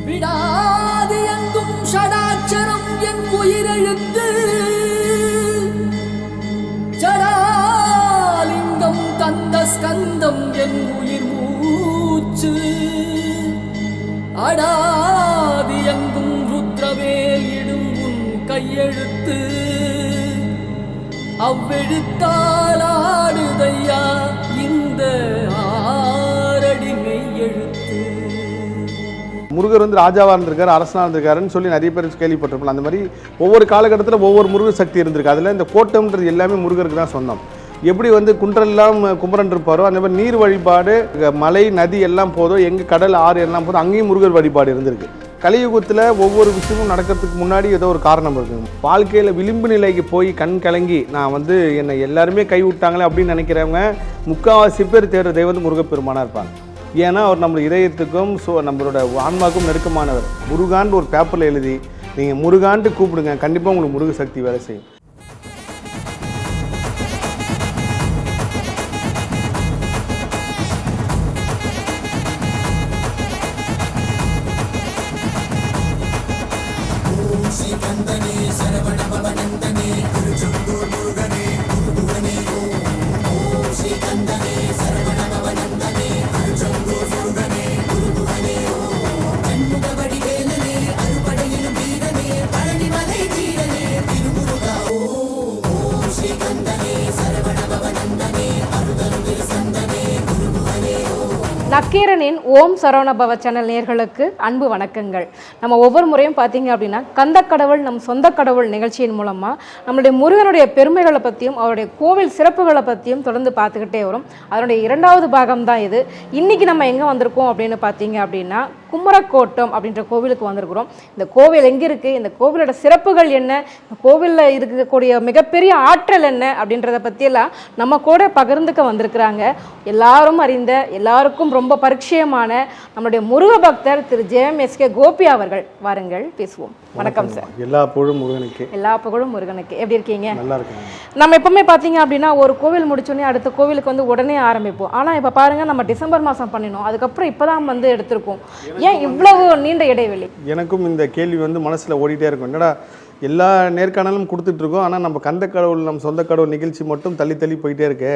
விடாது எங்கும் ஷடாட்சரம் என் உயிரெழுத்து ஜடாலிங்கம் தந்த ஸ்கந்தம் என் உயிர் மூச்சு அடாதி எங்கும் ருத்ரவேல் இடும் உன் கையெழுத்து அவ்வெழுத்தால் ஆடுதையா இந்த ஆரடி மெய் எழுத்து. முருகர் வந்து ராஜாவாக இருந்திருக்காரு, அரசனாக இருந்திருக்காருன்னு சொல்லி நிறைய பேர் கேள்விப்பட்டிருப்போம். அந்த மாதிரி ஒவ்வொரு காலகட்டத்தில் ஒவ்வொரு முருகர் சக்தி இருந்திருக்கு. அதில் இந்த கோட்டம்ன்றது எல்லாமே முருகருக்கு தான் சொந்தம். எப்படி வந்து குன்றெல்லாம் குமரன் இருப்பாரோ அந்த மாதிரி நீர் வழிபாடு, மலை நதி எல்லாம் போதும், எங்கே கடல் ஆறு எல்லாம் போதும், அங்கேயும் முருகர் வழிபாடு இருந்திருக்கு. கலியுகத்தில் ஒவ்வொரு விஷயமும் நடக்கிறதுக்கு முன்னாடி ஏதோ ஒரு காரணம் இருக்குங்க. வாழ்க்கையில் விளிம்பு நிலைக்கு போய் கண் கலங்கி நான் வந்து என்னை எல்லாருமே கைவிட்டாங்களே அப்படின்னு நினைக்கிறவங்க முக்கால்வாசி பேர் தேடுற தெய்வம் முருகப்பெருமானாக இருப்பாங்க. ஏன்னா அவர் நம்ம இதயத்துக்கும் நம்மளோட ஆன்மாவுக்கும் நெருக்கமானவர். முருகான்னு ஒரு பேப்பரில் எழுதி நீங்கள் முருகான்ட்டு கூப்பிடுங்க, கண்டிப்பாக உங்களுக்கு முருக சக்தி வேலை செய்யும். நக்கீரனின் ஓம் சரவணபவ சேனல் நேயர்களுக்கு அன்பு வணக்கங்கள். நம்ம ஒவ்வொரு முறையும் பார்த்தீங்க அப்படின்னா கந்தக்கடவுள் நம் சொந்த கடவுள் நிகழ்ச்சியின் மூலமாக நம்மளுடைய முருகனுடைய பெருமைகளை பற்றியும் அவருடைய கோவில் சிறப்புகளை பற்றியும் தொடர்ந்து பார்த்துக்கிட்டே வரும். அதனுடைய 2வது பாகம் தான் இது. இன்றைக்கி நம்ம எங்கே வந்திருக்கோம் அப்படின்னு பார்த்தீங்க அப்படின்னா குமரக்கோட்டம் அப்படின்ற கோவிலுக்கு வந்திருக்கிறோம். இந்த கோவில் எங்கே இருக்குது, இந்த கோவிலோட சிறப்புகள் என்ன, கோவிலில் இருக்கக்கூடிய மிகப்பெரிய ஆற்றல் என்ன அப்படின்றத பற்றியெல்லாம் நம்ம கூட பகிர்ந்துக்க வந்திருக்கிறாங்க. எல்லாரும் அறிந்த எல்லாருக்கும் ரொம்ப பரிச்சயமான நம்மளுடைய முருக பக்தர் திரு JMSK கோபி அவர்கள். வாருங்கள் பேசுவோம். வணக்கம் சார். எல்லா புகழும் முருகனுக்கு. எல்லா புகழும் முருகனுக்கு. எப்படி இருக்கீங்க? நல்லா இருக்கேன். நம்ம எப்பவுமே பார்த்தீங்க அப்படின்னா ஒரு கோவில் முடிச்சோடனே அடுத்த கோவிலுக்கு வந்து உடனே ஆரம்பிப்போம். ஆனால் இப்போ பாருங்க நம்ம டிசம்பர் மாதம் பண்ணினோம், அதுக்கப்புறம் இப்போதான் வந்து எடுத்திருக்கோம். ஏன் இவ்வளவு நீண்ட இடைவெளி? எனக்கும் இந்த கேள்வி வந்து மனசில் ஓடிட்டே இருக்கும். என்னடா எல்லா நேர்காணலும் கொடுத்துட்ருக்கோம், ஆனால் நம்ம கந்த கடவுள் நம்ம சொந்த கடவுள் நிகழ்ச்சி மட்டும் தள்ளி தள்ளி போயிட்டே இருக்கு,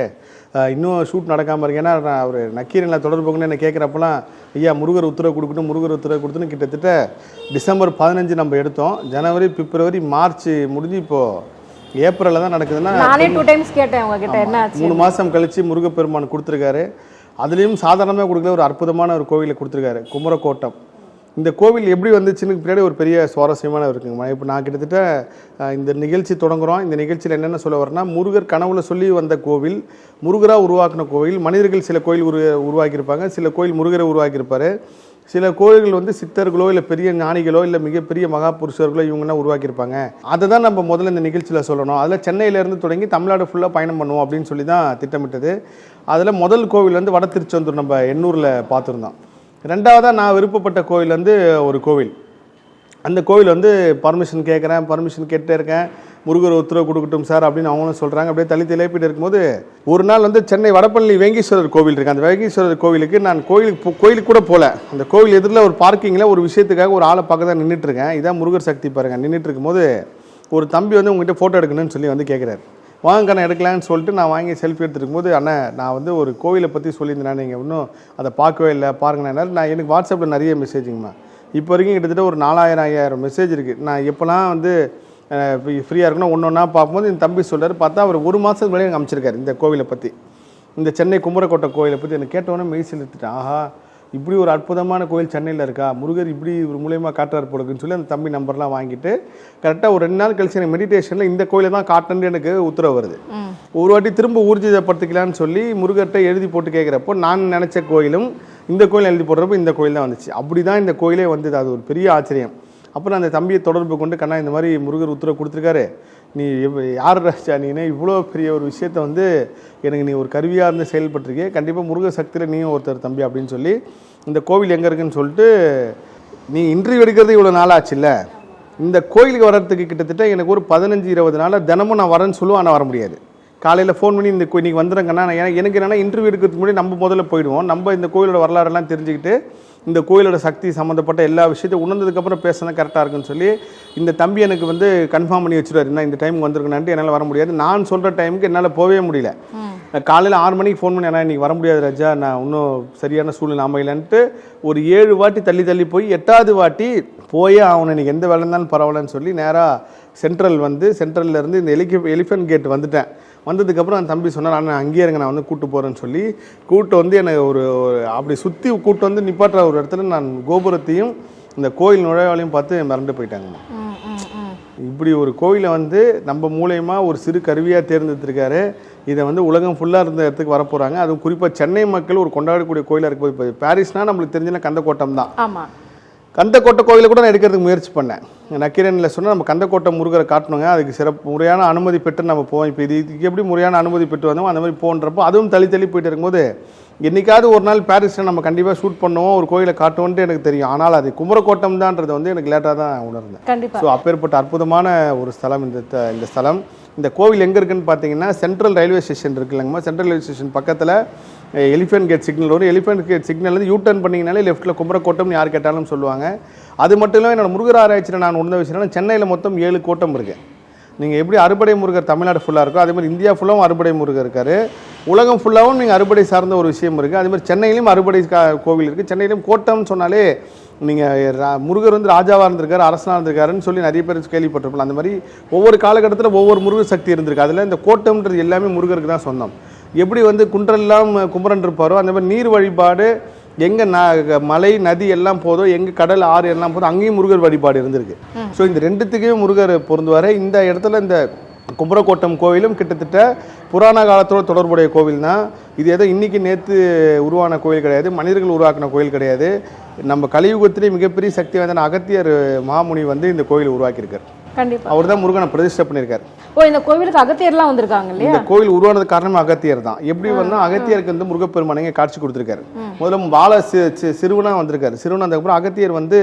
இன்னும் ஷூட் நடக்காமல் இருக்கு. ஏன்னா நான் அவர் நக்கீரனில் தொடர்புக்குன்னு என்ன கேட்குறப்பெல்லாம் ஐயா முருகர் உத்தரவு கொடுக்கணும், முருகர் உத்தரவு கொடுத்துன்னு கிட்டத்தட்ட டிசம்பர் 15 நம்ம எடுத்தோம். ஜனவரி, பிப்ரவரி, மார்ச் முடிஞ்சு இப்போது ஏப்ரலில் தான் நடக்குதுன்னா நானே 2 டைம்ஸ் கேட்டேன் உங்ககிட்ட என்ன ஆச்சு. 3 மாதம் கழித்து முருகப்பெருமான் கொடுத்துருக்காரு. அதுலேயும் சாதாரணமாக கொடுக்கல, ஒரு அற்புதமான ஒரு கோவிலை கொடுத்துருக்காரு, குமரக்கோட்டம். இந்த கோவில் எப்படி வந்துச்சுன்னு பின்னாடி ஒரு பெரிய சுவாரஸ்யமான இருக்குங்க. இப்போ நான் கிட்டத்தட்ட இந்த நிகழ்ச்சி தொடங்குகிறோம். இந்த நிகழ்ச்சியில் என்னென்ன சொல்ல வரேன்னா, முருகர் கனவுல சொல்லி வந்த கோவில், முருகராக உருவாக்கின கோவில். மனிதர்கள் சில கோயில் உருவாக்கியிருப்பாங்க, சில கோயில் முருகரை உருவாக்கியிருப்பார். சில கோயில்கள் வந்து சித்தர்களோ இல்லை பெரிய ஞானிகளோ இல்லை மிகப்பெரிய மகா புருஷர்களோ இவங்கன்னா உருவாக்கியிருப்பாங்க. அதை தான் நம்ம முதல்ல இந்த நிகழ்ச்சியில் சொல்லணும். அதில் சென்னையிலேருந்து தொடங்கி தமிழ்நாடு ஃபுல்லாக பயணம் பண்ணுவோம் அப்படின்னு சொல்லி தான் திட்டமிட்டது. அதில் முதல் கோவில் வந்து வட திருச்செந்தூர் நம்ம எண்ணூரில் பார்த்துருந்தோம். 2வதாக நான் விருப்பப்பட்ட கோவில் வந்து ஒரு கோவில். அந்த கோவில் வந்து பர்மிஷன் கேட்குறேன், பர்மிஷன் கேட்டே இருக்கேன். முருகர் உத்தரவு கொடுக்கட்டும் சார் அப்படின்னு அவங்களும் சொல்கிறாங்க. அப்படியே தள்ளி தலைப்பிட்டு இருக்கும்போது ஒரு நாள் வந்து சென்னை வடபழனி வேங்கீஸ்வரர் கோவில் இருக்குது. அந்த வேங்கீஸ்வரர் கோவிலுக்கு நான் கோயிலுக்கு கூட போகல. அந்த கோவில் எதிரில் ஒரு பார்க்கிங்கில் ஒரு விஷயத்துக்காக ஒரு ஆளை பார்க்க தான் நின்றுட்டுருக்கேன். இதான் முருகர் சக்தி பாருங்கள். நின்றுட்டு இருக்கும்போது ஒரு தம்பி வந்து உங்கள்கிட்ட ஃபோட்டோ எடுக்கணும்னு சொல்லி வந்து கேட்குறாரு. வாங்க நான் எடுக்கலான்னு சொல்லிட்டு நான் வாங்கி செல்ஃபி எடுத்துருக்கும் போது, அண்ணன் நான் வந்து ஒரு கோவிலை பற்றி சொல்லியிருந்தேன், நீங்கள் இன்னும் அதை பார்க்கவே இல்லை பாருங்கண்ணா. நான் எனக்கு வாட்ஸ்அப்பில் நிறைய மெசேஜுங்கம்மா. இப்போ வரைக்கும் கிட்டத்தட்ட ஒரு 4000-5000 மெசேஜ் இருக்குது. நான் எப்போலாம் வந்து ஃப்ரீயாக இருக்கணும் ஒன்று ஒன்றா பார்க்கும்போது இந்த தம்பி சொல்கிறார். பார்த்தா அவர் 1 மாதத்துக்கு முன்னாடி எனக்கு அமைச்சிருக்காரு இந்த கோவிலை பற்றி, இந்த சென்னை குமரக்கோட்டை கோவிலை பற்றி. எனக்கு கேட்டோன்னே மெய் செலுத்திட்டேன். ஆஹா, இப்படி ஒரு அற்புதமான கோயில் சென்னையில் இருக்கா, முருகர் இப்படி ஒரு மூலயமா காட்டுறார் போடுக்குன்னு சொல்லி அந்த தம்பி நம்பர்லாம் வாங்கிட்டு கரெக்டாக ஒரு 2 நாள் கழிச்சு எனக்கு மெடிடேஷனில் இந்த கோயிலை தான் காட்டணுன்னு எனக்கு உத்தரவு வருது. ஒரு வாட்டி திரும்ப ஊர்ஜிதப்படுத்திக்கலான்னு சொல்லி முருகர்கிட்ட எழுதி போட்டு கேட்குறப்போ நான் நினச்ச கோயிலும் இந்த கோயில் எழுதி போடுறப்போ இந்த கோயில் தான் வந்துச்சு. அப்படி தான் இந்த கோயிலே வந்தது. அது ஒரு பெரிய ஆச்சரியம். அப்புறம் அந்த தம்பியை தொடர்பு கொண்டு, கண்ணா இந்த மாதிரி முருகர் உத்தரவு கொடுத்துருக்காரு, நீ யார் ராஜா நீனே இவ்வளோ பெரிய ஒரு விஷயத்த வந்து எனக்கு நீ ஒரு கருவியாக இருந்து செயல்பட்டுருக்கே, கண்டிப்பாக முருக சக்தியில் நீயும் ஒருத்தர் தம்பி அப்படின்னு சொல்லி, இந்த கோவில் எங்கே இருக்குன்னு சொல்லிட்டு, நீ இன்டர்வியூ எடுக்கிறது இவ்வளோ நாளாச்சு இல்லை, இந்த கோயிலுக்கு வர்றதுக்கு கிட்டத்தட்ட எனக்கு ஒரு 15-20 நாளாக தினமும் நான் வரேன்னு சொல்லுவேன். ஆனால் வர முடியாது. காலையில் ஃபோன் பண்ணி இந்த இன்றைக்கி வந்துடுங்கண்ணா, எனக்கு என்னென்னா இன்டர்வியூ எடுக்கிறதுக்கு முன்னாடி நம்ம முதல்ல போயிடுவோம். நம்ம இந்த கோயிலோட வரலாறுலாம் தெரிஞ்சுக்கிட்டு இந்த கோயிலோட சக்தி சம்மந்தப்பட்ட எல்லா விஷயத்தையும் உணர்ந்ததுக்கப்புறம் பேசினா கரெக்டாக இருக்குன்னு சொல்லி இந்த தம்பி எனக்கு வந்து கன்ஃபார்ம் பண்ணி வச்சுருவார். நான் இந்த டைமுக்கு வந்திருக்கேன்ட்டு என்னால் வர முடியாது, நான் சொல்கிற டைமுக்கு என்னால் போகவே முடியல. காலையில் 6 மணிக்கு ஃபோன் பண்ணி ஏன்னா இன்றைக்கி வர முடியாது ராஜா, நான் இன்னும் சரியான சூழ்நிலை அமையலன்ட்டு ஒரு 7 வாட்டி தள்ளி போய் 8வது வாட்டி போயே ஆகணும், இன்றைக்கி எந்த வேலை இருந்தாலும் பரவாயில்லன்னு சொல்லி நேராக சென்ட்ரல் வந்து சென்ட்ரல்லேருந்து இந்த எலிஃபென்ட் கேட் வந்துட்டேன். வந்ததுக்கப்புறம் அந்த தம்பி சொன்னார், நான் அங்கேயே இருங்க, நான் வந்து கூப்பிட்டு போகிறேன்னு சொல்லி கூப்பிட்டு வந்து என்னை ஒரு அப்படி சுற்றி கூப்பிட்டு வந்து நிப்பாட்டுற ஒரு இடத்துல நான் கோபுரத்தையும் இந்த கோயில் நுழைவாலையும் பார்த்து மிரண்டு போயிட்டாங்கம்மா. இப்படி ஒரு கோயிலை வந்து நம்ம மூலயமா ஒரு சிறு கருவியாக தேர்ந்தெடுத்திருக்காரு. இதை வந்து உலகம் ஃபுல்லாக இருந்த இடத்துக்கு வரப்போகிறாங்க. அதுவும் குறிப்பாக சென்னை மக்கள் ஒரு கொண்டாடக்கூடிய கோயிலாக இருக்க போய் இப்போ பாரிஸ்னால் நம்மளுக்கு தெரிஞ்சுன்னா கந்தக்கோட்டம் தான். ஆமாம், கந்தக்கோட்டை கோயிலை கூட நான் எடுக்கிறதுக்கு முயற்சி பண்ணேன். நக்கீரனில் சொன்னால் நம்ம கந்தக்கோட்டை முருகரை காட்டணுங்க, அதுக்கு சிறப்பு முறையான அனுமதி பெற்று நம்ம போவோம். இப்போ இதுக்கு எப்படி முறையான அனுமதி பெற்று வந்தோம் அந்த மாதிரி போன்றப்போ அதுவும் தள்ளி போயிட்டு இருக்கும்போது என்றைக்காவது ஒரு நாள் பாரிஸில் நம்ம கண்டிப்பாக ஷூட் பண்ணுவோம், ஒரு கோயிலை காட்டுவோன்ட்டு எனக்கு தெரியும். ஆனால் அது குமரக்கோட்டம் தான்ன்றது வந்து எனக்கு லேட்டாக தான் உணர்ந்தேன். ஸோ அப்பேற்பட்ட அற்புதமான ஒரு ஸ்தலம் இந்த ஸ்தலம். இந்த கோவில் எங்கே இருக்குன்னு பார்த்தீங்கன்னா சென்ட்ரல் ரயில்வே ஸ்டேஷன் இருக்கு இல்லைங்கம்மா, சென்ட்ரல் ரயில்வே ஸ்டேஷன் பக்கத்தில் எலிஃபென்ட் கேட் சிக்னல் வரும். எலிஃபென்ட் கேட் சிக்னல்லேருந்து யூ-டர்ன் பண்ணிங்கனாலே லெஃப்ட்டில் குமரக்கோட்டம்னு யார் கேட்டாலும் சொல்லுவாங்க. அது மட்டும் இல்லாமல் என்னோட முருகர் ஆராய்ச்சியில் நான் உணர்ந்த விஷயம், சென்னையில் மொத்தம் 7 கோட்டம் இருக்குது. நீங்கள் எப்படி அறுபடை முருகர் தமிழ்நாடு ஃபுல்லாக இருக்கோ அதே மாதிரி இந்தியா ஃபுல்லாகவும் அறுபடை முருகர் இருக்கார். உலகம் ஃபுல்லாகவும் நீங்கள் அறுபடை சார்ந்த ஒரு விஷயம் இருக்குது. அதே மாதிரி சென்னையிலும் அறுபடை கோவில் இருக்குது. சென்னையிலும் கோட்டம்னு சொன்னாலே நீங்கள் முருகர் வந்து ராஜாவாக இருந்திருக்காரு, அரசனாக இருந்திருக்காருன்னு சொல்லி நிறைய பேர் கேள்விப்பட்டிருப்போம். அந்த மாதிரி ஒவ்வொரு காலகட்டத்தில் ஒவ்வொரு முருகர் சக்தி இருந்திருக்கு. அதில் இந்த கோட்டம்ன்றது எல்லாமே முருகருக்கு தான் சொந்தம். எப்படி வந்து குன்றெல்லாம் குமரன் இருப்பாரோ அந்த மாதிரி நீர் வழிபாடு எங்கே மலை நதி எல்லாம் போதோ, எங்கே கடல் ஆறு எல்லாம் போதோ அங்கேயும் முருகர் வழிபாடு இருந்திருக்கு. ஸோ இந்த ரெண்டுத்துக்குமே முருகர் பொருந்துவார். இந்த இடத்துல இந்த குமரக்கோட்டம் கோவிலும் கிட்டத்தட்ட புராண காலத்தோடு தொடர்புடைய கோவில் தான். இது ஏதோ இன்றைக்கி நேற்று உருவான கோவில் கிடையாது, மனிதர்கள் உருவாக்கின கோவில் கிடையாது. நம்ம கலியுகத்திலே மிகப்பெரிய சக்தி வாய்ந்த அகத்தியர் மாமுனி வந்து இந்த கோவில் உருவாக்கியிருக்கார். கண்டிப்பா அவர் தான் முருகனை பிரதிஷ்டை பண்ணியிருக்காரு. இந்த கோவிலுக்கு அகத்தியர்லாம் வந்திருக்காங்க இல்லையா? இந்த கோவில் உருவானது காரணம் அகத்தியர் தான். எப்படி வந்து அகத்தியருக்கு வந்து முருகப்பெருமானங்க காட்சி கொடுத்துருக்காரு. முதல்ல வாழ சிறுவனா வந்திருக்காரு. சிறுவனா அதுக்கப்புறம் அகத்தியர் வந்து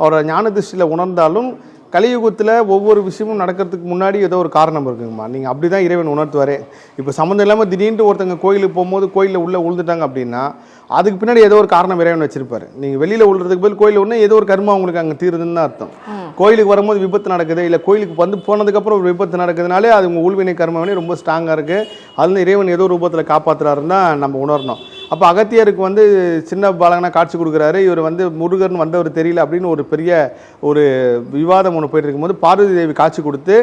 அவரோட ஞான திருஷ்டியில் உணர்ந்தாலும் கலியுகத்தில் ஒவ்வொரு விஷயமும் நடக்கிறதுக்கு முன்னாடி ஏதோ ஒரு காரணம் இருக்குங்கம்மா. நீங்கள் அப்படி தான் இறைவன் உணர்த்துவார். இப்போ சம்மந்தம் இல்லாமல் திடீர்னு ஒருத்தங்க கோயிலுக்கு போகும்போது கோயிலில் உள்ளே உழுந்துட்டாங்க அப்படின்னா அதுக்கு பின்னாடி ஏதோ ஒரு காரணம் இறைவன் வச்சிருப்பாரு. நீங்கள் வெளியில் உழுறதுக்கு பதில் கோயிலில் ஒன்று ஏதோ ஒரு கர்மா உங்களுக்கு அங்கே தீருதுன்னு தான் அர்த்தம். கோயிலுக்கு வரும்போது விபத்து நடக்குது, இல்லை கோயிலுக்கு வந்து போனதுக்கப்புறம் ஒரு விபத்து நடக்குதுனாலே அது உங்கள் உள்வினை கர்மவினை ரொம்ப ஸ்ட்ராங்காக இருக்குது. அதுலேருந்து இறைவன் ஏதோ ரூபத்தில் காப்பாற்றுறாருன்னு தான் நம்ம உணரணும். அப்போ அகத்தியருக்கு வந்து சின்ன பாலகனாக காட்சி கொடுக்குறாரு. இவர் வந்து முருகர்னு வந்தவர் தெரியல அப்படின்னு ஒரு பெரிய ஒரு விவாதம் ஒன்று போயிட்டு இருக்கும்போது பார்வதி தேவி காட்சி கொடுத்து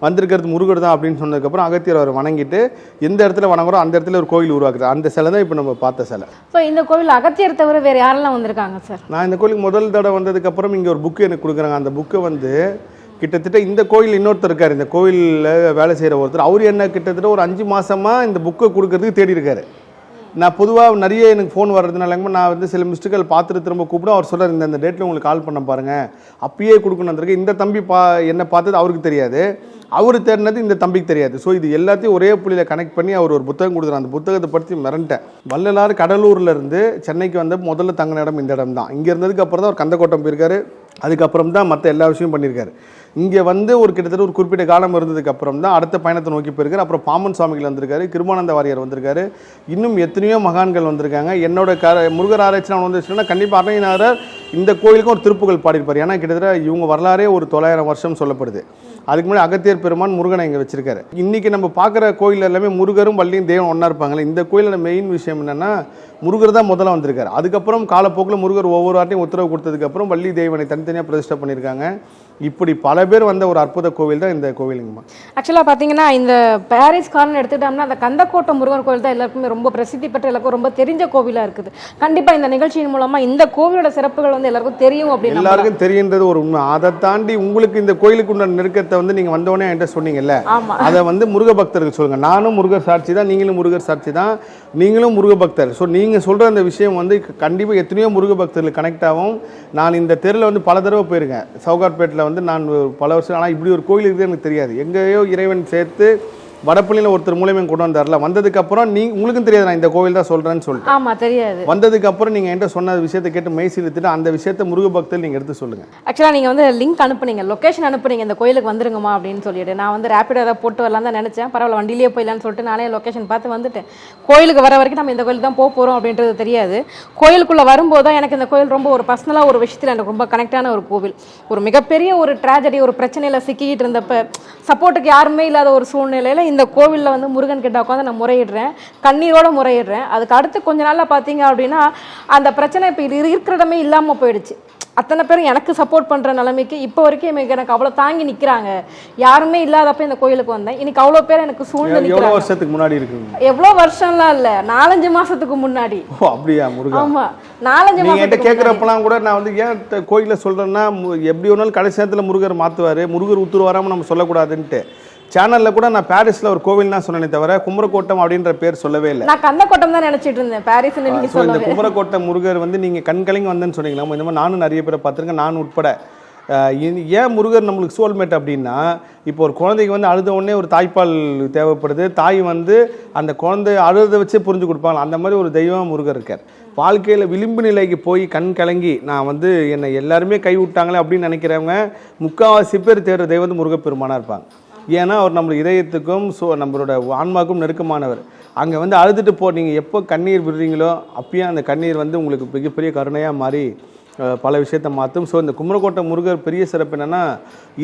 வந்திருக்கிறது முருகர் தான் அப்படின்னு சொன்னதுக்கப்புறம் அகத்தியர் அவர் வணங்கிட்டு எந்த இடத்துல வணங்குறோம் அந்த இடத்துல ஒரு கோயில் உருவாக்குறாரு. அந்த சிலை தான் இப்போ நம்ம பார்த்த சிலை. ஸோ இந்த கோவில் அகத்தியர் தவிர வேறு யாரெல்லாம் வந்திருக்காங்க சார்? நான் இந்த கோயிலுக்கு முதல் தடவை வந்ததுக்கப்புறம் இங்கே ஒரு புக்கு எனக்கு கொடுக்குறாங்க. அந்த புக்கை வந்து கிட்டத்தட்ட இந்த கோயில் இன்னொருத்தர் இருக்கார், இந்த கோயிலில் வேலை செய்கிற ஒருத்தர், அவர் என்ன கிட்டத்தட்ட ஒரு 5 மாதமாக இந்த புக்கை கொடுக்கறதுக்கு தேடி இருக்காரு. நான் பொதுவாக நிறைய எனக்கு ஃபோன் வர்றதுனால நான் வந்து சில மிஸ்டேக்கள் பார்த்துட்டு திரும்ப கூப்பிடும். அவர் சொல்கிறார் இந்த டேட்டில் உங்களுக்கு கால் பண்ண பாருங்கள், அப்பயே கொடுக்கணும் வந்திருக்கு. இந்த தம்பி என்ன பார்த்தது அவருக்கு தெரியாது, அவர் தேடினது இந்த தம்பிக்கு தெரியாது. ஸோ இது எல்லாத்தையும் ஒரே புள்ளியில் கனெக்ட் பண்ணி அவர் ஒரு புத்தகம் கொடுக்குறாரு. அந்த புத்தகத்தை பற்றி மிரண்டேன். வள்ளலார் கடலூர்லேருந்து சென்னைக்கு வந்த முதல்ல தங்கின இடம் இந்த இடம் தான். இங்கே இருந்ததுக்கு அப்புறம் தான் அவர் கந்தக்கோட்டம் போயிருக்காரு. அதுக்கப்புறம் தான் மற்ற எல்லா விஷயமும் பண்ணியிருக்காரு. இங்கே வந்து ஒரு கிட்டத்தட்ட ஒரு குறிப்பிட்ட காலம் இருந்ததுக்கு அப்புறம் தான் அடுத்த பயணத்தை நோக்கி போயிருக்காரு. அப்புறம் பாமன் சுவாமிகள் வந்திருக்காரு, கிருபானந்த வாரியார் வந்திருக்காரு, இன்னும் எத்தனையோ மகான்கள் வந்திருக்காங்க. என்னோட முருகர் ஆராய்ச்சி நான் வந்துச்சுன்னா கண்டிப்பாக அருணகிரிநாதர் இந்த கோயிலுக்கும் ஒரு திருப்புகள் பாடியிருப்பார். ஏன்னா கிட்டத்தட்ட இவங்க வரலாறே ஒரு 900 வருஷம் சொல்லப்படுது. அதுக்கு முன்னாடி அகத்தியர் பெருமான் முருகனை இங்கே வச்சிருக்காரு. இன்றைக்கி நம்ம பார்க்குற கோயில் எல்லாமே முருகரும் வள்ளியும் தெய்வம் ஒன்றா இருப்பாங்களே. இந்த கோயிலோட மெயின் விஷயம் என்னென்னா முருகர் தான் முதல்ல வந்திருக்காரு. அதுக்கப்புறம் காலப்போக்கில் முருகர் ஒவ்வொரு வாட்டையும் உத்தரவு கொடுத்ததுக்கப்புறம் வள்ளி தெய்வனை தனித்தனியாக பிரதிஷ்டை பண்ணியிருக்காங்க. இப்படி பல பேர் வந்த ஒரு அற்புத கோவில் தான் இந்த கோவிலுங்கம்மா. ஆக்சுவலாக பார்த்தீங்கன்னா இந்த பாரிஸ் கார்னு எடுத்துக்கிட்டோம்னா அந்த கந்தக்கோட்டை முருகன் கோவில் தான் எல்லாருக்குமே ரொம்ப பிரசித்தி பெற்ற எல்லாருக்கும் ரொம்ப தெரிஞ்ச கோவிலாக இருக்குது. கண்டிப்பாக இந்த நிகழ்ச்சியின் மூலமாக இந்த கோவிலோட சிறப்புகள் வந்து எல்லாருக்கும் தெரியும் அப்படின்னு எல்லாருக்கும் தெரியுன்றது ஒரு உண்மை. அதை தாண்டி உங்களுக்கு இந்த கோயிலுக்கு உண்டான நெருக்கத்தை வந்து நீங்கள் வந்தோடனே என்கிட்ட சொன்னீங்கல்ல, அதை வந்து முருக பக்தர்கள் சொல்லுங்கள். நானும் முருகர் சாட்சி தான், நீங்களும் முருகர் சாட்சி தான், நீங்களும் முருக பக்தர். ஸோ நீங்கள் சொல்கிற அந்த விஷயம் வந்து கண்டிப்பாக எத்தனையோ முருக பக்தர்கள் கனெக்ட் ஆகும். நான் இந்த தெருவில் வந்து பல தடவை போயிருக்கேன். சவுகார்பேட்டில் வந்து நான் பல வருஷம், ஆனால் இப்படி ஒரு கோயில் இருக்குது எனக்கு தெரியாது. எங்கேயோ இறைவன் சேர்த்து வடப்பள்ளியில் ஒருத்தர் மூலியமாக கொண்டு வந்தார்ல, வந்ததுக்கப்புறம் உங்களுக்கும் தெரியாது நான் இந்த கோவில் தான் சொல்கிறேன்னு சொல்லிட்டு. ஆமாம், தெரியாது. வந்ததுக்கப்புறம் நீங்கள் என்கிட்ட சொன்ன விஷயத்தை கேட்டு மெய் சிலுத்திட்டு அந்த விஷயத்தை முருக பக்தர் நீங்கள் எடுத்து சொல்லுங்கள். ஆக்சுவலாக நீங்கள் வந்து லிங்க் அனுப்புனீங்க, லொக்கேஷன் அனுப்புனீங்க, இந்த கோயிலுக்கு வந்துருங்கம்மா அப்படின்னு சொல்லிட்டு. நான் வந்து ரேப்பிடோ ஏதாவது போட்டு வரலாம் தான் நினச்சேன். பரவாயில்ல, வண்டியிலேயே போயிடலான்னு சொல்லிட்டு நானே லொக்கேஷன் பார்த்து வந்துட்டேன். கோயிலுக்கு வர வரைக்கும் நம்ம இந்த கோயிலுக்கு தான் போகிறோம் அப்படின்றது தெரியாது. கோயிலுக்குள்ளே வரும்போது தான் எனக்கு இந்த கோயில் ரொம்ப ஒரு பர்சனலாக ஒரு விஷயத்தில் எனக்கு ரொம்ப கனெக்டான ஒரு கோவில். ஒரு மிகப்பெரிய ஒரு ட்ராஜடி, ஒரு பிரச்சனையில் சிக்கிக்கிட்டு இருந்தப்ப சப்போர்ட்டுக்கு யாருமே இல்லாத ஒரு சூழ்நிலையில் இந்த கோவிலில் வந்து முருகன் கிட்ட உட்காந்து நான் முறையிடுறேன், கண்ணீரோட முறையிடுறேன். அதுக்கு அடுத்து கொஞ்ச நாளில் பார்த்தீங்க அப்படின்னா அந்த பிரச்சனை இப்போ இருக்கிற இடமே இல்லாமல் போயிடுச்சு. அத்தனை பேரும் எனக்கு சப்போர்ட் பண்ணுற நிலைமைக்கு இப்போ வரைக்கும் எனக்கு அவ்வளோ தாங்கி நிற்கிறாங்க. யாருமே இல்லாதப்ப இந்த கோயிலுக்கு வந்தேன். இன்னைக்கு அவ்வளோ பேர் எனக்கு சூழ்நிலை. எவ்வளோ வருஷத்துக்கு முன்னாடி இருக்குங்க? எவ்வளோ வருஷம்லாம் இல்லை, 4-5 மாதத்துக்கு முன்னாடி. ஓ அப்படியா? முருகன். ஆமாம், 4-5 மாதம் கேட்குறப்பெல்லாம் கூட நான் வந்து ஏன் கோயிலில் சொல்கிறேன்னா, எப்படி ஒன்றாலும் கடைசி நேரத்தில் முருகர் மாற்றுவார், முருகர் உத்தரவு வராமல் நம்ம சொல்லக்கூடாதுன்ட்டு சேனலில் கூட நான் பாரிஸில் ஒரு கோவில் தான் சொன்னேனே தவிர குமரக்கோட்டம் அப்படின்ற பேர் சொல்லவே இல்லை. நான் கந்தக்கோட்டம் தான் நினச்சிட்டு இருந்தேன், பாரிஸ். இந்த குமரக்கோட்டம் முருகர் வந்து நீங்கள் கண்கலங்கி வந்தேன்னு சொன்னீங்களா? இந்த மாதிரி நானும் நிறைய பேரை பார்த்துருக்கேன், நான் உட்பட. ஏன் முருகர் நம்மளுக்கு சோல்மேட் அப்படின்னா, இப்போ ஒரு குழந்தைக்கு வந்து அழுத உடனே ஒரு தாய்ப்பால் தேவைப்படுது, தாய் வந்து அந்த குழந்தை அழுத வச்சே புரிஞ்சு கொடுப்பாங்க. அந்த மாதிரி ஒரு தெய்வம் முருகர் இருக்கார். வாழ்க்கையில் விளிம்பு நிலைக்கு போய் கண் கலங்கி நான் வந்து என்னை எல்லாருமே கைவிட்டாங்களே அப்படின்னு நினைக்கிறவங்க முக்கால்வாசி பேர் தேடுற தெய்வம் வந்து முருகப்பெருமானாக இருப்பாங்க. ஏன்னா அவர் நம்ம இதயத்துக்கும் நம்மளோட ஆன்மாவுக்கும் நெருக்கமானவர். அங்கே வந்து அழுதுட்டு நீங்கள் எப்போ கண்ணீர் விடுறீங்களோ அப்பயே அந்த கண்ணீர் வந்து உங்களுக்கு மிகப்பெரிய கருணையாக மாறி பல விஷயத்தை மாற்றும். ஸோ இந்த குமரக்கோட்டை முருகர் பெரிய சிறப்பு என்னென்னா,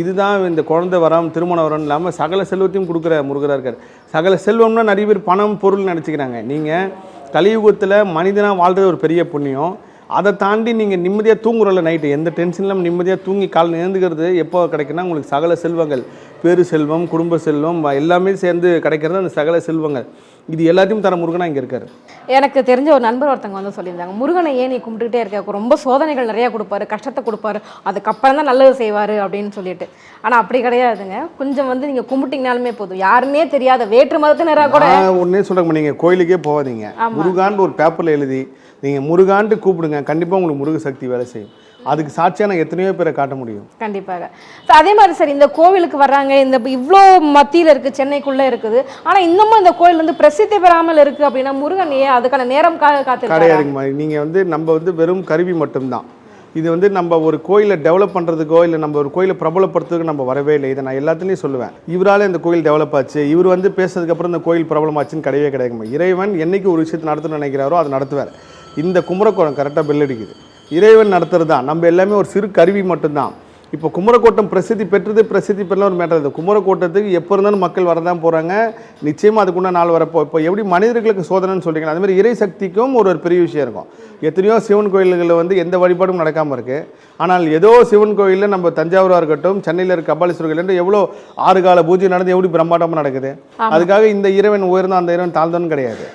இதுதான் இந்த குழந்தை வரம் திருமணம் வரம் இல்லாமல் சகல செல்வத்தையும் கொடுக்குற முருகராக இருக்கார். சகல செல்வம்னா நிறைய பேர் பணம் பொருள் நினச்சிக்கிறாங்க. நீங்கள் கலியுகத்தில் மனிதனாக வாழ்கிறது ஒரு பெரிய புண்ணியம். அதை தாண்டி நீங்கள் நிம்மதியாக தூங்குறல நைட்டு எந்த டென்ஷன் இல்லாமல் நிம்மதியாக தூங்கி கால் நேர்ந்துக்கிறது எப்போ கிடைக்குன்னா, உங்களுக்கு சகல செல்வங்கள், பேரு செல்வம், குடும்ப செல்வம் எல்லாமே சேர்ந்து கிடைக்கிறது அந்த சகல செல்வங்கள். இது எல்லாத்தையும் தர முருகனா இங்கே இருக்காரு. எனக்கு தெரிஞ்ச ஒரு நண்பர் ஒருத்தவங்க வந்து சொல்லியிருந்தாங்க, முருகனை ஏன் நீ கும்பிட்டுக்கிட்டே இருக்க, ரொம்ப சோதனைகள் நிறையா கொடுப்பாரு, கஷ்டத்தை கொடுப்பாரு, அதுக்கப்புறம் தான் நல்லது செய்வார் அப்படின்னு சொல்லிட்டு. ஆனால் அப்படி கிடையாதுங்க. கொஞ்சம் வந்து நீங்கள் கும்பிட்டிங்கனாலுமே போதும், யாருன்னே தெரியாத வேற்று மதத்தினராக கூட. ஒன்னே சொல்லுங்க, நீங்கள் கோயிலுக்கே போகாதீங்க, முருகான்னு ஒரு பேப்பரில் எழுதி நீங்கள் முருகான்ட்டு கூப்பிடுங்க, கண்டிப்பாக உங்களுக்கு முருக சக்தி வேலை செய்யும். அதுக்கு சாட்சியாக நான் எத்தனையோ பேரை காட்ட முடியும். கண்டிப்பாக. அதே மாதிரி சார், இந்த கோவிலுக்கு வர்றாங்க, இந்த இவ்வளோ மத்தியில் இருக்குது, சென்னைக்குள்ளே இருக்குது, ஆனால் இன்னமும் இந்த கோயில் வந்து பிரசித்தி பெறாமல் இருக்குது அப்படின்னா முருகன் ஏன் அதுக்கான நேரம் காத்து கிடையாதுங்க. நீங்கள் வந்து நம்ம வந்து வெறும் கருவி மட்டும்தான். இது வந்து நம்ம ஒரு கோயிலை டெவலப் பண்ணுறதுக்கோ இல்லை நம்ம ஒரு கோயிலை பிரபலப்படுத்துறதுக்கு நம்ம வரவே இல்லை. இதை நான் எல்லாத்துலேயும் சொல்லுவேன். இவரால் இந்த கோயில் டெவலப் ஆச்சு, இவர் வந்து பேசுறதுக்கப்புறம் இந்த கோயில் பிரபலமாச்சுன்னு கிடையவே கிடையாது. இறைவன் என்னைக்கு ஒரு விஷயத்தை நடத்தணும்னு நினைக்கிறாரோ அதை நடத்துவார். இந்த குமரக்கோட்டம் கரெக்டாக பெல் அடிக்குது, இறைவன் நடத்துறது தான். நம்ம எல்லாமே ஒரு சிறு கருவி மட்டும்தான். இப்போ குமரக்கோட்டம் பிரசித்தி பெற்றது பிரசித்தி பெறல ஒரு மேட்டர். இது குமரக்கோட்டத்துக்கு எப்போ இருந்தாலும் மக்கள் வரதான் போகிறாங்க, நிச்சயமாக அதுக்குள்ள நாள் வரப்போ. இப்போ எப்படி மனிதர்களுக்கு சோதனைன்னு சொல்கிறீங்க, அதுமாதிரி இறை சக்திக்கும் ஒரு பெரிய விஷயம் இருக்கும். எத்தனையோ சிவன் கோயில்களில் வந்து எந்த வழிபாடும் நடக்காமல் இருக்குது. ஆனால் ஏதோ சிவன் கோயிலில் நம்ம தஞ்சாவூராக இருக்கட்டும், சென்னையில் இருக்க கபாலீஸ்வரர் கோயில் எவ்வளோ 6 கால பூஜை நடந்து எப்படி பிரம்மாண்டமாக நடக்குது. அதுக்காக இந்த இறைவன் உயர்ந்தோம் அந்த இறைவன் தாழ்ந்தோன்னு கிடையாது.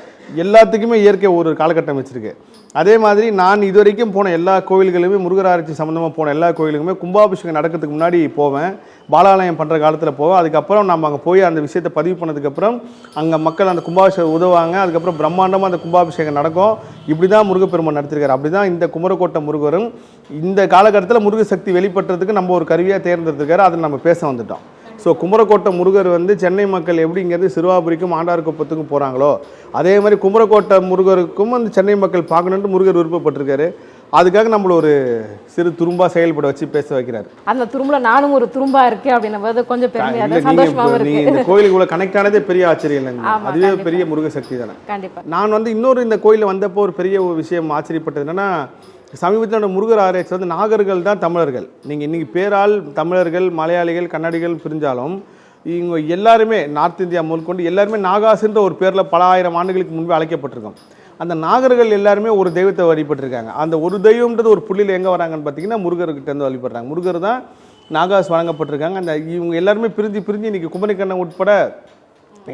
எல்லாத்துக்குமே இயற்கை ஒரு காலகட்டம் வச்சுருக்கு. அதே மாதிரி நான் இது வரைக்கும் போன எல்லா கோவில்களுமே, முருகர் ஆராய்ச்சி சம்மந்தமாக போன எல்லா கோவிலுக்குமே கும்பாபிஷேகம் நடக்கிறதுக்கு முன்னாடி போவேன், பாலாலயம் பண்ணுற காலத்தில் போவேன். அதுக்கப்புறம் நம்ம அங்கே போய் அந்த விஷயத்தை பதிவு பண்ணதுக்கப்புறம் அங்கே மக்கள் அந்த கும்பாபிஷேகம் உதவாங்க. அதுக்கப்புறம் பிரம்மாண்டமாக அந்த கும்பாபிஷேகம் நடக்கும். இப்படி தான் முருகப்பெருமான் நடத்திருக்காரு. அப்படி தான் இந்த குமரக்கோட்டை முருகரும் இந்த காலகட்டத்தில் முருக சக்தி வெளிப்படுறதுக்கு நம்ம ஒரு கருவியாக தேர்ந்தெடுத்துருக்காரு. அதை நம்ம பேச வந்துட்டோம். ஸோ குமரக்கோட்டை முருகர் வந்து சென்னை மக்கள் எப்படி இங்கேருந்து சிறுவாபுரிக்கும் ஆண்டார்குப்பத்துக்கும் போகிறாங்களோ அதே மாதிரி குமரக்கோட்டை முருகருக்கும் அந்த சென்னை மக்கள் பார்க்கணுன்ட்டு முருகர் விருப்பப்பட்டிருக்காரு. அதுக்காக நம்மள ஒரு சிறு துரும்பா செயல்பட வச்சு பேச வைக்கிறாரு. அந்த துரும்புல நானும் ஒரு துரும்பா இருக்கு அப்படின்னும் கொஞ்சம் பெருமையா சந்தோஷமா இருக்கு. இந்த கோயிலுக்குள்ள கனெக்ட் ஆனதே பெரிய ஆச்சரியம் இல்லைங்க, அதுவே பெரிய முருக சக்தி தானே. கண்டிப்பா. நான் வந்து இன்னொரு இந்த கோயிலில் வந்தப்போ ஒரு பெரிய விஷயம் ஆச்சரியப்பட்டது என்னன்னா, சமீபத்தில் முருகர் ஆராய்ச்சி வந்து நாகர்கள் தான் தமிழர்கள். நீங்கள் இன்றைக்கி பேரால் தமிழர்கள், மலையாளிகள், கன்னடிகள் பிரிஞ்சாலும் இவங்க எல்லாருமே நார்த் இந்தியா முதற்கொண்டு எல்லாருமே நாகாசுன்ற ஒரு பேரில் பல ஆயிரம் ஆண்டுகளுக்கு முன்பே அழைக்கப்பட்டிருக்கோம். அந்த நாகர்கள் எல்லாருமே ஒரு தெய்வத்தை வழிபட்டிருக்காங்க. அந்த ஒரு தெய்வம்ன்றது ஒரு புள்ளியில் எங்கே வராங்கன்னு பார்த்தீங்கன்னா முருகர்கிட்டேருந்து வழிபடுறாங்க. முருகர் தான் நாகாஸ் வழங்கப்பட்டிருக்காங்க. அந்த இவங்க எல்லாருமே பிரிஞ்சு இன்றைக்கி குமரிக்கண்ணன் உட்பட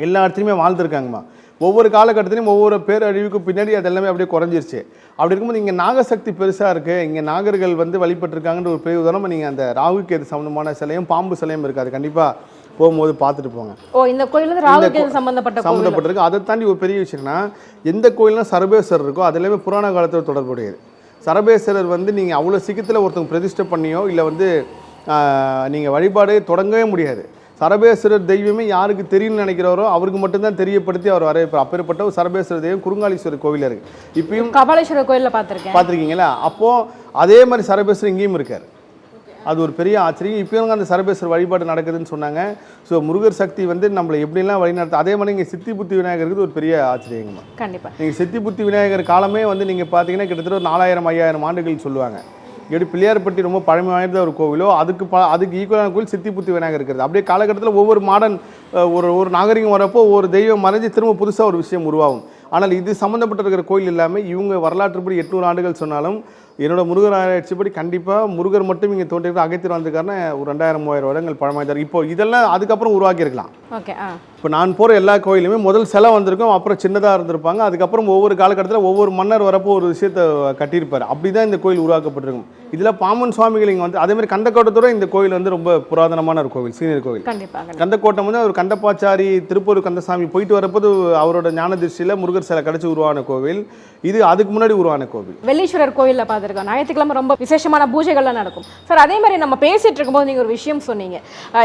எல்லா இடத்துலையுமே வாழ்ந்துருக்காங்கம்மா. ஒவ்வொரு காலகட்டத்திலையும் ஒவ்வொரு பேரழிவுக்கு பின்னாடி அது எல்லாமே அப்படியே குறைஞ்சிருச்சு. அப்படி இருக்கும்போது இங்கே நாகசக்தி பெருசாக இருக்குது, இங்கே நாகர்கள் வந்து வழிபட்டிருக்காங்கன்ற ஒரு பெரிய உதாரணம். நீங்கள் அந்த ராகுகேது சம்மந்தமான சிலையும் பாம்பு சிலையும் இருக்குது, அது கண்டிப்பாக போகும்போது பார்த்துட்டு போங்க. இந்த கோயில் வந்து ராகுகேது சம்மந்தப்பட்டிருக்கு. அதை தாண்டி ஒரு பெரிய விஷயம்னா, எந்த கோயில்னா சரபேஸ்வரர் இருக்கோ அது எல்லாமே புராண காலத்தில் தொடர்புடையது. சரபேஸ்வரர் வந்து நீங்கள் அவ்வளோ சீக்கிரத்தில் ஒருத்தவங்க பிரதிஷ்டை பண்ணியோ இல்லை வந்து நீங்கள் வழிபாடு தொடங்கவே முடியாது. சரபேஸ்வரர் தெய்வமே யாருக்கு தெரியும்னு நினைக்கிறவரோ அவருக்கு மட்டும்தான் தெரியப்படுத்தி அவர் வரவேற்பார். அப்பேற்பட்ட ஒரு சரபேஸ்வரர் தெய்வம் குறுங்காலீஸ்வரர் கோவில் இருக்குது. இப்பயும் கபாலீஸ்வரர் கோயிலில் பார்த்துருக்கீங்களா? அப்போது அதே மாதிரி சரபேஸ்வரர் இங்கேயும் இருக்கார். அது ஒரு பெரிய ஆச்சரியம். இப்போயும் அந்த சரபேஸ்வரர் வழிபாடு நடக்குதுன்னு சொன்னாங்க. ஸோ முருகர் சக்தி வந்து நம்மளை எப்படிலாம் வழிநடத்த, அதே மாதிரி இங்கே சித்தி புத்தி விநாயகருக்கு ஒரு பெரிய ஆச்சரியங்கம்மா. கண்டிப்பாக நீங்கள் சித்தி புத்தி விநாயகர் காலமே வந்து நீங்கள் பார்த்தீங்கன்னா கிட்டத்தட்ட ஒரு 4000-5000 ஆண்டுகள் சொல்லுவாங்க. எப்படி பிள்ளையார்பட்டி ரொம்ப பழமை வாய்ந்த ஒரு கோவிலோ அதுக்கு ஈக்குவலான கோவில் சித்தி புத்தி விநாயகர் இருக்கிறது. அப்படியே காலகட்டத்தில் ஒவ்வொரு மாடர்ன் ஒரு நாகரிகம் வரப்போ ஒரு தெய்வம் மறைஞ்சு திரும்ப புதுசாக ஒரு விஷயம் உருவாகும். ஆனால் இது சம்மந்தப்பட்டு இருக்கிற கோயில் இல்லாமல் இவங்க வரலாற்றுப்படி 800 ஆண்டுகள் சொன்னாலும் என்னோட முருகர் ஆராய்ச்சிப்படி கண்டிப்பாக முருகர் மட்டும் இங்கே தோன்றியிருக்க அகத்தியர் வந்திருக்காருன்னா ஒரு 2000-3000 வருடங்கள் பழமையாக இப்போ இதெல்லாம் அதுக்கப்புறம் உருவாக்கியிருக்கலாம். ஓகே. இப்போ நான் போகிற எல்லா கோயிலுமே முதல் சிலை வந்திருக்கும், அப்புறம் சின்னதாக இருந்திருப்பாங்க. அதுக்கப்புறம் ஒவ்வொரு காலகட்டத்தில் ஒவ்வொரு மன்னர் வரப்போ ஒரு விஷயத்தை கட்டியிருப்பார். அப்படி தான் இந்த கோயில் உருவாக்கப்பட்டிருக்கும். இதில் பாமன் சுவாமிகள் இங்கே வந்து அதேமாதிரி கந்தக்கோட்டத்தோட இந்த கோயில் வந்து ரொம்ப புராதனமான ஒரு கோவில், சீனியர் கோவில். கந்தக்கோட்டம் வந்து அவர் கந்தப்பாச்சாரி திருப்பூர் கந்தசாமி போயிட்டு வரப்போது அவரோட ஞான திருஷ்டியில் முருகர் சிலை கிடச்சி உருவான கோவில். இது அதுக்கு முன்னாடி உருவான கோவில். வெள்ளீஸ்வரர் கோயிலில் பார்த்துருக்கோம், ஞாயிற்றுக்கிழமை ரொம்ப விசேஷமான பூஜைகள்லாம் நடக்கும் சார். அதே மாதிரி நம்ம பேசிட்டு இருக்கும்போது நீங்கள் ஒரு விஷயம் சொன்னீங்க,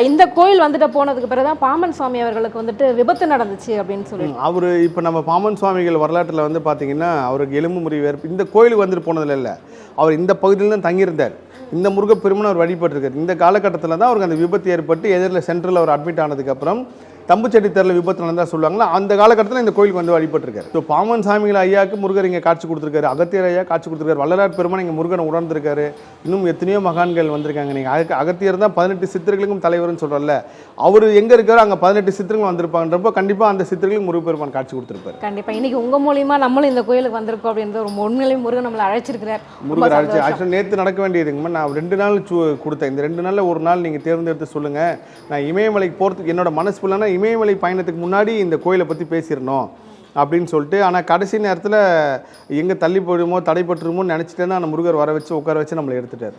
இந்த கோயில் வந்துட்டு போனதுக்கு பிறகு தான் பாமன் சுவாமி அவர்களுக்கு வந்துட்டு விபத்து நடந்துச்சு அப்படின்னு சொல்லி. அவர் இப்போ நம்ம பாமன் சுவாமிகள் வரலாற்றில் வந்து பார்த்தீங்கன்னா அவருக்கு எலும்பு முறிவு இந்த கோயிலுக்கு வந்துட்டு போனதில் இல்லை, அவர் இந்த பகுதியில் தான் தங்கியிருந்தார். இந்த முருகப்பெருமான் அவர் வழிபட்டிருக்கார். இந்த காலகட்டத்தில் தான் அவருக்கு அந்த விபத்து ஏற்பட்டு எதிரில் சென்ட்ரல் அவர் அட்மிட் ஆனதுக்கப்புறம் தம்புச்செட்டி தெருவில் விபத்து நடந்தால் சொல்லுவாங்களா, அந்த காலகட்டத்தில் இந்த கோயிலுக்கு வந்து வழிபட்டிருக்காரு. ஸோ பாமன் சாமிகள் ஐயாவுக்கு முருகர் இங்கே காட்சி கொடுத்துருக்காரு, அகத்தியர் ஐயா காட்சி கொடுத்துருக்காரு, வள்ளலார் பெருமான் இங்கே முருகனை உணர்ந்திருக்காரு. இன்னும் எத்தனையோ மகான்கள் வந்திருக்காங்க. நீங்கள் அகத்தியர் தான் 18 சித்தர்களுக்கும் தலைவர்னு சொல்கிறல்ல, அவர் எங்கே இருக்காரோ அங்கே 18 சித்தர்கள் வந்திருப்பாங்கன்றப்போ கண்டிப்பாக அந்த சித்தர்களுக்கு முருகப்பெருமான் காட்சி கொடுத்துருப்பாரு. கண்டிப்பாக இன்னைக்கு உங்கள் மூலியமாக நம்மளும் இந்த கோயிலுக்கு வந்திருக்கோம் அப்படின்ற ஒரு உண்மையிலேயே முருகன் நம்மளை அழைச்சிருக்கிறார். முருகர் அழைச்சி ஆக்சுவலாக நேற்று நடக்க வேண்டியதுங்கம்மா. நான் 2 நாள் கொடுத்தேன். இந்த 2 நாளில் ஒரு நாள் நீங்கள் தேர்ந்தெடுத்து சொல்லுங்கள். நான் இமயமலைக்கு போகிறதுக்கு என்னோட மனசு ஃபுல்லானா இமயமலை பயணத்துக்கு முன்னாடி இந்த கோயிலை பற்றி பேசிடணும் அப்படின்னு சொல்லிட்டு, ஆனால் கடைசி நேரத்தில் எங்கே தள்ளி போயிடுமோ தடைப்பட்டுருமோ நினச்சிட்டே தான் அந்த முருகர் வர வச்சு உட்கார வச்சு நம்மளை எடுத்துட்டார்.